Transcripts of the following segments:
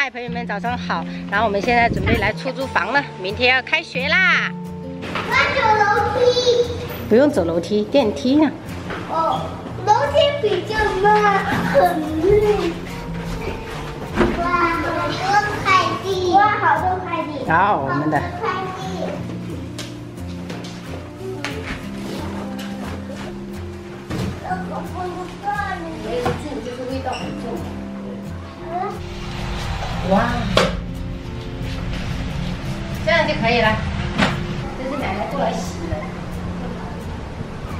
嗨，朋友们，早上好！然后我们现在准备来出租房了，明天要开学啦。要走楼梯？不用走楼梯，电梯呢。哦，楼梯比较慢，很累。哇，好多快递！哇，好多快递！然后我们的。 没有住就是味道很重。哇，这样就可以了。这是奶奶过来洗的，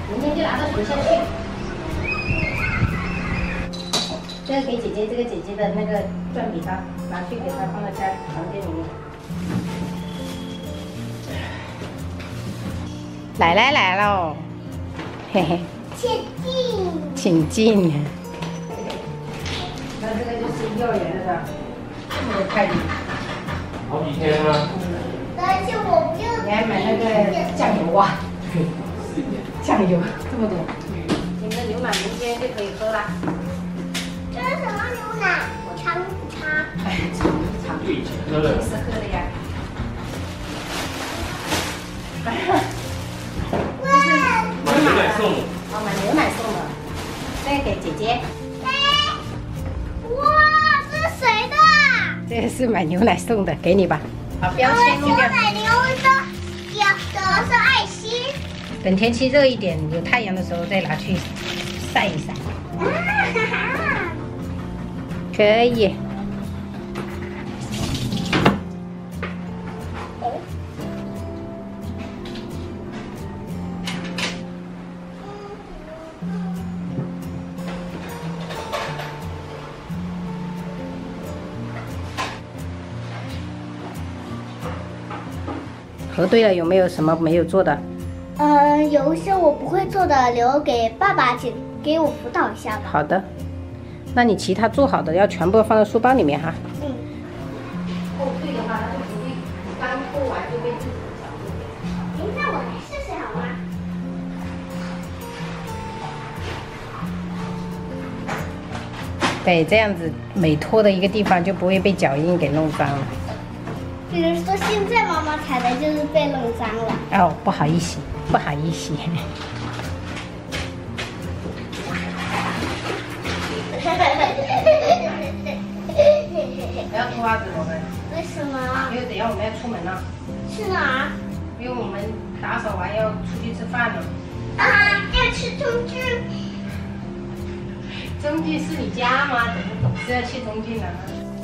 明天就拿到学校去。这个给姐姐，这个姐姐的那个转笔刀，拿去给她放在家房间里面。奶奶来喽，嘿嘿。 请进，请进。那这个就是幼儿园的，这么多快递，好几天了。但是我不用。你还买那个酱油啊？酱油这么多，你们的牛奶明天就可以喝啦。这是什么牛奶？我尝一尝。哎，尝一尝。就以前喝的。是喝的呀。买牛奶送。 我买牛奶送的，这个给姐姐。哎，哇，这是谁的？这个是买牛奶送的，给你吧。把标签弄掉。牛奶留着，有的是爱心。等天气热一点，有太阳的时候再拿去晒一晒。可以。核对了，有没有什么没有做的？有一些我不会做的，留给爸爸给我辅导一下吧。好的，那你其他做好的要全部放在书包里面哈。嗯。后退的话，它就不会刚拖完就被自己的脚就给。那我来试试好吗？对，这样子每拖的一个地方就不会被脚印给弄脏了。 比如说，现在妈妈踩的就是被弄脏了。哦，不好意思，不好意思。不要脱袜子，我们。为什么？因为等一下我们要出门了。去哪儿？因为我们打扫完要出去吃饭了。啊，要吃中剧。中剧是你家吗？怎么总是要去中剧呢？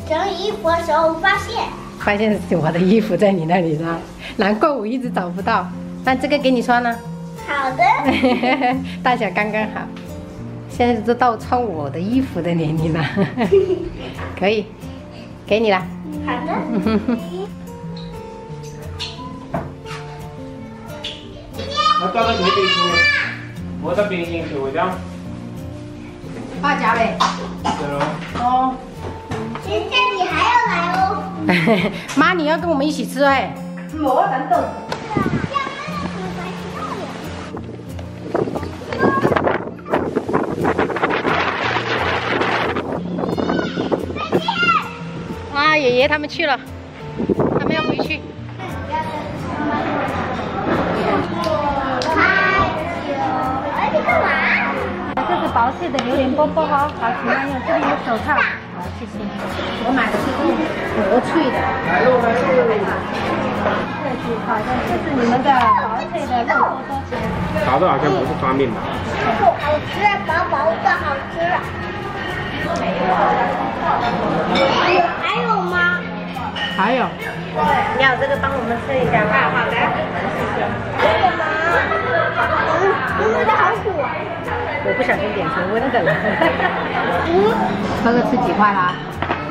整理衣服的时候发现是我的衣服在你那里呢，难怪我一直找不到。那这个给你穿呢？好的。大小刚刚好。现在都到穿我的衣服的年龄了，可以，给你了。好的。我找到这边去，我到边境去，我讲。发夹呗。对了。哦。 现在你还要来哦。妈，你要跟我们一起吃哎。我等等。啊，爷爷他们去了，他们要回去。哎，你干嘛？这是薄脆的榴莲波波哈，好喜欢用，这里有手套。 好，谢谢。我买的是薄脆的，好的，这是你们的薄脆的肉多多。薄的好像不是发面吧？不好吃，薄薄的好吃。还有吗？还有，要这个帮我们吃一下吧。好的。这个吗？味道好苦啊！我不小心点成温的了。这个吃几块啦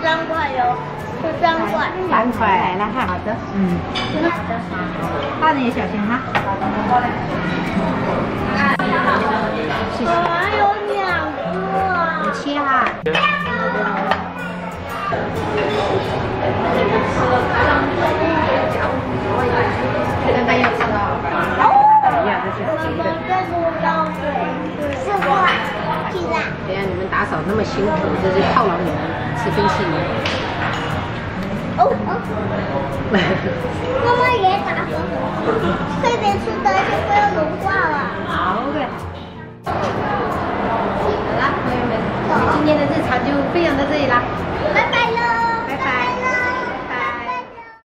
3块哟，是3块。3块来了哈。好的。嗯。好的。大人也小心哈。谢谢。我还有2个。你切哈。刚刚要吃了。一样，这是谁的？4块。对呀，你们打扫那么辛苦，这是犒劳你们吃冰淇淋。哦哦，妈妈也打嗝，快点出来就不要融化